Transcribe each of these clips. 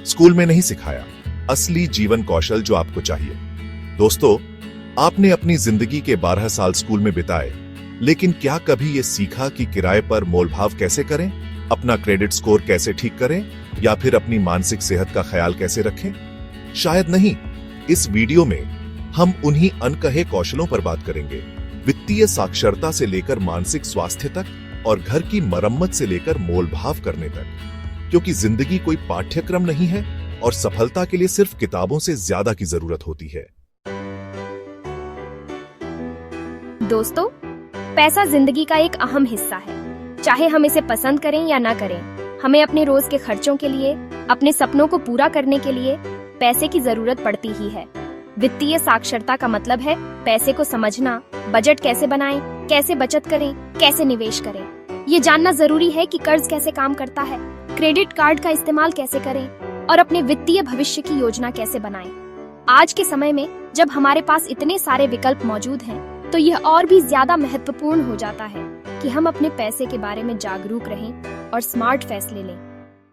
School में नहीं सिखाया, असली जीवन कौशल जो आपको चाहिए। दोस्तों, आपने अपनी जिंदगी के 12 साल स्कूल में बिताए, लेकिन क्या कभी ये सीखा कि किराए पर मोलभाव कैसे करें, अपना क्रेडिट स्कोर कैसे ठीक करें, या फिर अपनी मानसिक सेहत का ख्याल कैसे रखें? शायद नहीं। इस वीडियो में हम उन्हीं अनकहे कौशलों पर बात करेंगे, वित्तीय साक्षरता से लेकर मानसिक स्वास्थ्य तक, और घर की मरम्मत से लेकर मोलभाव करने तक। क्योंकि जिंदगी कोई पाठ्यक्रम नहीं है और सफलता के लिए सिर्फ किताबों से ज्यादा की जरूरत होती है। दोस्तों, पैसा जिंदगी का एक अहम हिस्सा है। चाहे हम इसे पसंद करें या ना करें, हमें अपने रोज के खर्चों के लिए, अपने सपनों को पूरा करने के लिए पैसे की जरूरत पड़ती ही है। वित्तीय साक्षरता का मतलब है पैसे को समझना, बजट कैसे बनाएं, कैसे बचत करें, कैसे निवेश करें। ये जानना जरूरी है कि कर्ज कैसे काम करता है, क्रेडिट कार्ड का इस्तेमाल कैसे करें और अपने वित्तीय भविष्य की योजना कैसे बनाएं। आज के समय में जब हमारे पास इतने सारे विकल्प मौजूद हैं, तो यह और भी ज्यादा महत्वपूर्ण हो जाता है कि हम अपने पैसे के बारे में जागरूक रहें और स्मार्ट फैसले लें।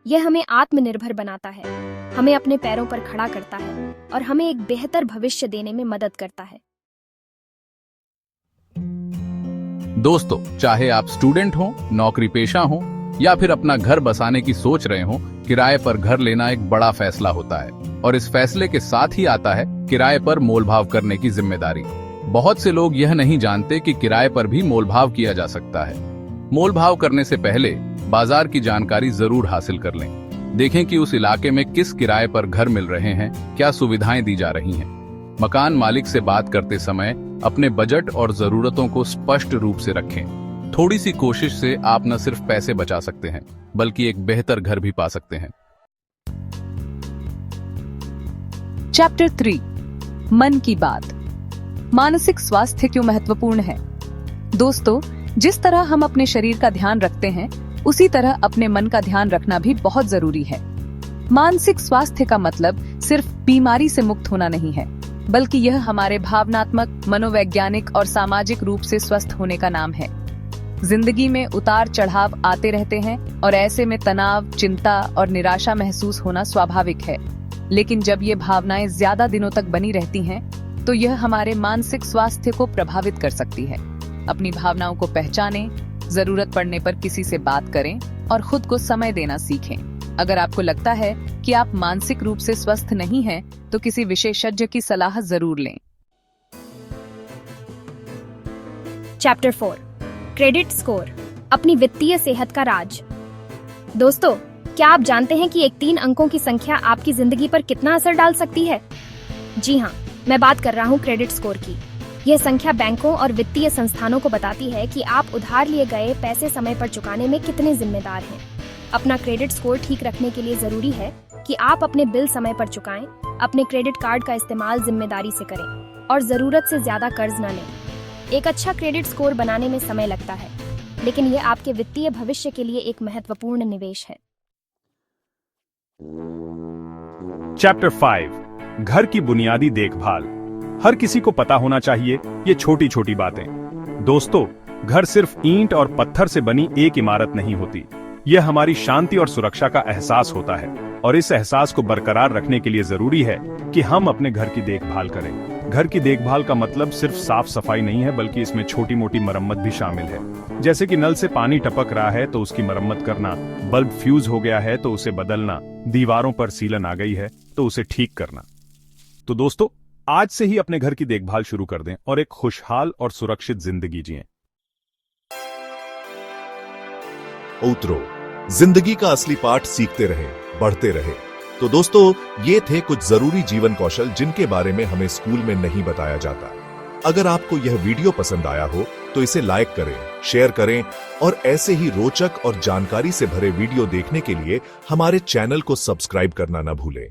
यह हमें आत्मनिर्भर बनाता है, हमें अपने पैरों पर खड़ा करता है और हमें एक बेहतर भविष्य देने में मदद करता है। दोस्तों, चाहे आप स्टूडेंट हो, नौकरी पेशा हो या फिर अपना घर बसाने की सोच रहे हो, किराए पर घर लेना एक बड़ा फैसला होता है और इस फैसले के साथ ही आता है किराए पर मोलभाव करने की जिम्मेदारी। बहुत से लोग यह नहीं जानते कि किराए पर भी मोलभाव किया जा सकता है। मोलभाव करने से पहले बाजार की जानकारी जरूर हासिल कर लें। देखें कि उस इलाके में किस किराए पर घर मिल रहे हैं, क्या सुविधाएं दी जा रही हैं। मकान मालिक से बात करते समय अपने बजट और जरूरतों को स्पष्ट रूप से रखें। थोड़ी सी कोशिश से आप न सिर्फ पैसे बचा सकते हैं, बल्कि एक बेहतर घर भी पा सकते हैं। चैप्टर 3, मन की बात। मानसिक स्वास्थ्य क्यों महत्वपूर्ण है? दोस्तों, जिस तरह हम अपने शरीर का ध्यान रखते हैं, उसी तरह अपने मन का ध्यान रखना भी बहुत जरूरी है। मानसिक स्वास्थ्य का मतलब सिर्फ बीमारी से मुक्त होना नहीं है, बल्कि यह हमारे भावनात्मक, मनोवैज्ञानिक और सामाजिक रूप से स्वस्थ होने का नाम है। जिंदगी में उतार चढ़ाव आते रहते हैं और ऐसे में तनाव, चिंता और निराशा महसूस होना स्वाभाविक है। लेकिन जब ये भावनाएं ज्यादा दिनों तक बनी रहती हैं, तो यह हमारे मानसिक स्वास्थ्य को प्रभावित कर सकती है। अपनी भावनाओं को पहचानें, जरूरत पड़ने पर किसी से बात करें और खुद को समय देना सीखें। अगर आपको लगता है कि आप मानसिक रूप से स्वस्थ नहीं हैं, तो किसी विशेषज्ञ की सलाह जरूर लें। चैप्टर 4, क्रेडिट स्कोर, अपनी वित्तीय सेहत का राज। दोस्तों, क्या आप जानते हैं कि एक 3 अंकों की संख्या आपकी जिंदगी पर कितना असर डाल सकती है? जी हाँ, मैं बात कर रहा हूँ क्रेडिट स्कोर की। यह संख्या बैंकों और वित्तीय संस्थानों को बताती है कि आप उधार लिए गए पैसे समय पर चुकाने में कितने जिम्मेदार हैं। अपना क्रेडिट स्कोर ठीक रखने के लिए जरूरी है कि आप अपने बिल समय पर चुकाएं, अपने क्रेडिट कार्ड का इस्तेमाल जिम्मेदारी से करें और जरूरत से ज्यादा कर्ज न लें। एक अच्छा क्रेडिट स्कोर बनाने में समय लगता है, लेकिन यह आपके वित्तीय भविष्य के लिए एक महत्वपूर्ण निवेश है। चैप्टर 5, घर की बुनियादी देखभाल। हर किसी को पता होना चाहिए ये छोटी छोटी बातें। दोस्तों, घर सिर्फ ईंट और पत्थर से बनी एक इमारत नहीं होती। यह हमारी शांति और सुरक्षा का एहसास होता है, और इस एहसास को बरकरार रखने के लिए जरूरी है कि हम अपने घर की देखभाल करें। घर की देखभाल का मतलब सिर्फ साफ सफाई नहीं है, बल्कि इसमें छोटी मोटी मरम्मत भी शामिल है। जैसे कि नल से पानी टपक रहा है तो उसकी मरम्मत करना, बल्ब फ्यूज हो गया है तो उसे बदलना, दीवारों पर सीलन आ गई है तो उसे ठीक करना। तो दोस्तों, आज से ही अपने घर की देखभाल शुरू कर दें और एक खुशहाल और सुरक्षित जिंदगी जिएं। उतरो, जिंदगी का असली पाठ सीखते रहे, बढ़ते रहे। तो दोस्तों, ये थे कुछ जरूरी जीवन कौशल जिनके बारे में हमें स्कूल में नहीं बताया जाता। अगर आपको यह वीडियो पसंद आया हो तो इसे लाइक करें, शेयर करें और ऐसे ही रोचक और जानकारी से भरे वीडियो देखने के लिए हमारे चैनल को सब्सक्राइब करना न भूलें।